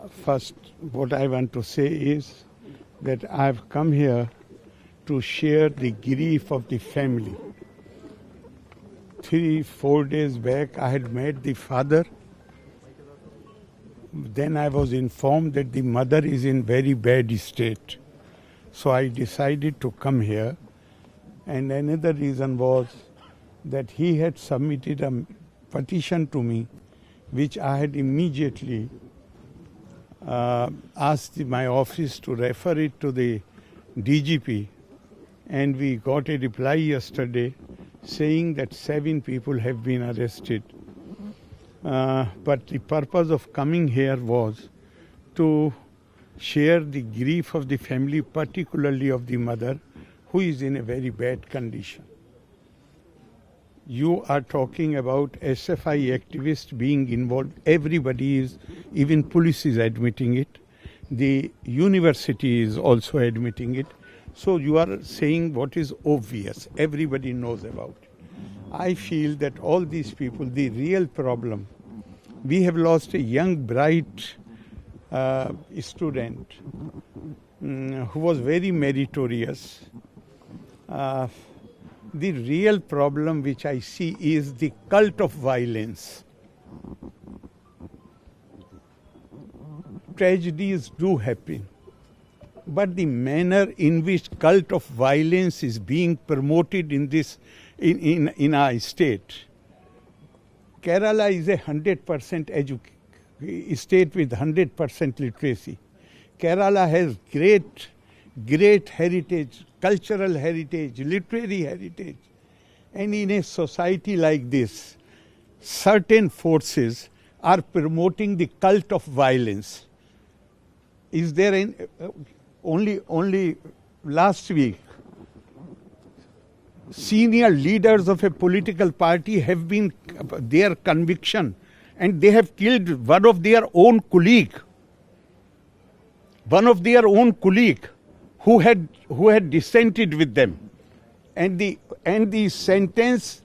First, what I want to say is that I've come here to share the grief of the family. 3-4 days back, I had met the father. Then I was informed that the mother is in very bad state. So I decided to come here. And another reason was that he had submitted a petition to me, which I had immediately asked my office to refer it to the DGP. And we got a reply yesterday saying that 7 people have been arrested. But the purpose of coming here was to share the grief of the family, particularly of the mother, who is in a very bad condition. You are talking about SFI activists being involved. Everybody is, even police is admitting it. The university is also admitting it. So you are saying what is obvious. Everybody knows about it. I feel that all these people, the real problem, we have lost a young, bright student who was very meritorious. The real problem which I see is the cult of violence. Tragedies do happen, but the manner in which cult of violence is being promoted in this in our state. Kerala is a 100% state with 100% literacy. Kerala has great heritage, cultural heritage, literary heritage. And in a society like this, certain forces are promoting the cult of violence. Is there only last week, senior leaders of a political party have been their conviction, and they have killed one of their own colleague. Who had dissented with them, and the sentence,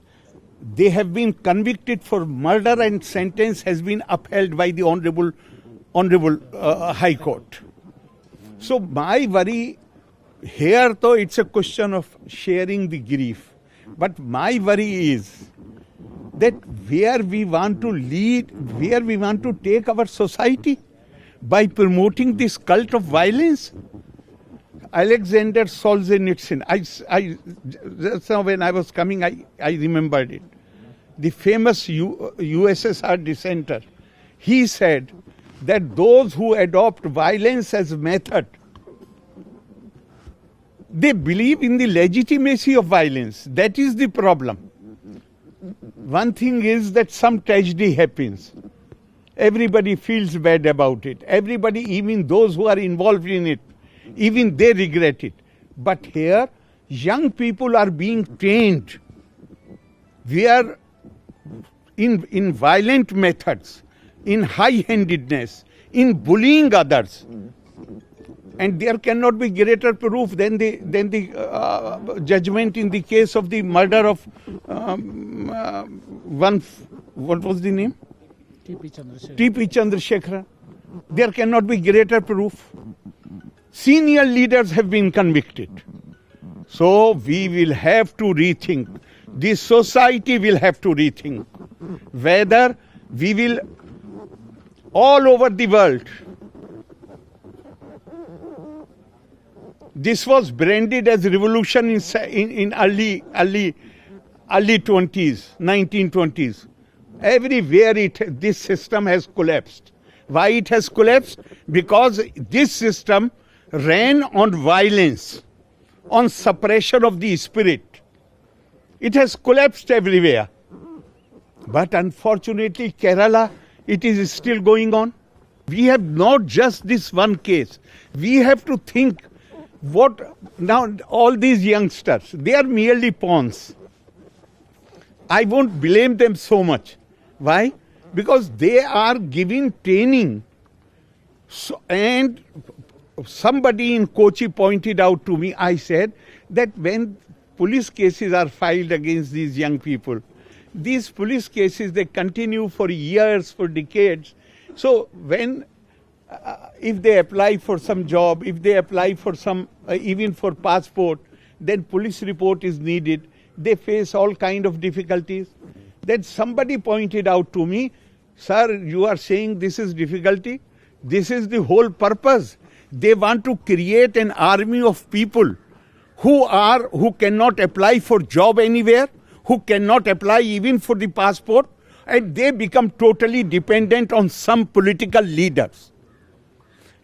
they have been convicted for murder, and sentence has been upheld by the honorable High Court. So my worry here, though, it's a question of sharing the grief, but my worry is that where we want to lead, where we want to take our society by promoting this cult of violence. Alexander Solzhenitsyn, just now when I was coming, I remembered it. The famous USSR dissenter, he said that those who adopt violence as method, they believe in the legitimacy of violence. That is the problem. One thing is that some tragedy happens. Everybody feels bad about it. Everybody, even those who are involved in it, even they regret it. But here, young people are being trained. We are in violent methods, in high-handedness, in bullying others. And there cannot be greater proof than the judgment in the case of the murder of what was the name? T.P. Chandrasekhar. There cannot be greater proof. Senior leaders have been convicted. So we will have to rethink. The society will have to rethink whether we will, all over the world, this was branded as revolution in early 20s, 1920s. Everywhere this system has collapsed. Why it has collapsed? Because this system ran on violence, on suppression of the spirit. It has collapsed everywhere. But unfortunately, Kerala, it is still going on. We have not just this one case. We have to think now all these youngsters, they are merely pawns. I won't blame them so much. Why? Because they are given training. And somebody in Kochi pointed out to me, I said that when police cases are filed against these young people, these police cases, they continue for years, for decades. So when if they apply for some job, if they apply for some, even for passport, then police report is needed. They face all kind of difficulties. Then somebody pointed out to me, sir, you are saying this is difficulty. This is the whole purpose. They want to create an army of people who cannot apply for job anywhere, who cannot apply even for the passport, and they become totally dependent on some political leaders.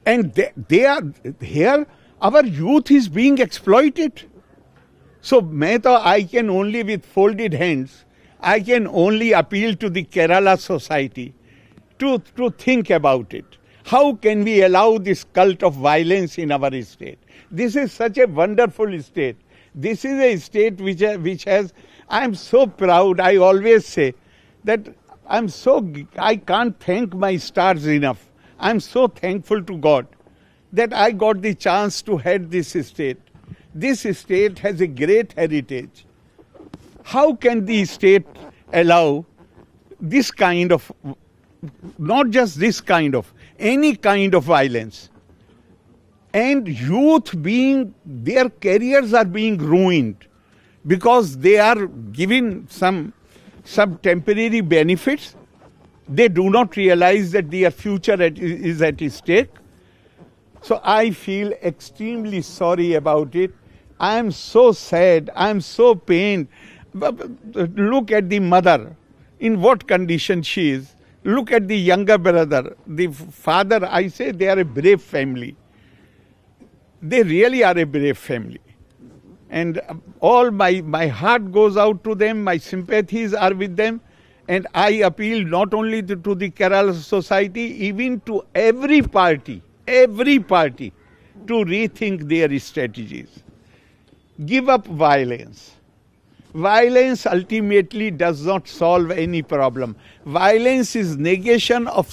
And they are here, our youth is being exploited. So I can only, with folded hands, I can only appeal to the Kerala society to think about it. How can we allow this cult of violence in our state? This is such a wonderful state. This is a state which has, I am so proud, I always say that I can't thank my stars enough. I'm so thankful to God that I got the chance to head this state. This state has a great heritage. How can the state allow this kind of, not just this kind of, any kind of violence? And youth their careers are being ruined because they are given some temporary benefits. They do not realize that their future is at stake. So I feel extremely sorry about it. I am so sad. I am so pained. Look at the mother, in what condition she is. Look at the younger brother, the father. I say they are a brave family. They really are a brave family. And all my heart goes out to them. My sympathies are with them. And I appeal not only to the Kerala society, even to every party, to rethink their strategies. Give up violence. Violence ultimately does not solve any problem. Violence is negation of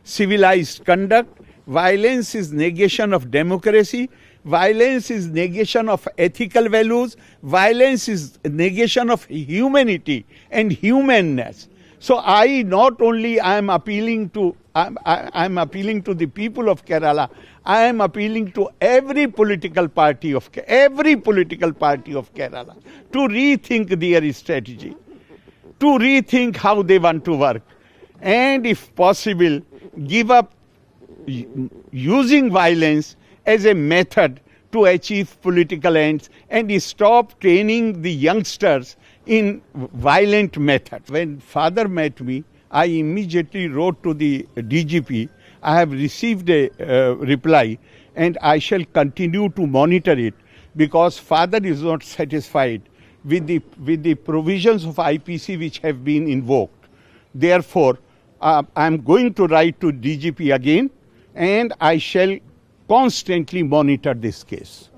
civilized conduct. Violence is negation of democracy. Violence is negation of ethical values. Violence is negation of humanity and humanness. So I am appealing to the people of Kerala. I am appealing to every political party of Kerala to rethink their strategy, to rethink how they want to work, and if possible, give up using violence as a method to achieve political ends and stop training the youngsters in violent methods. When father met me, I immediately wrote to the DGP. I have received a reply and I shall continue to monitor it because father is not satisfied with the provisions of IPC which have been invoked. Therefore, I am going to write to DGP again and I shall constantly monitor this case.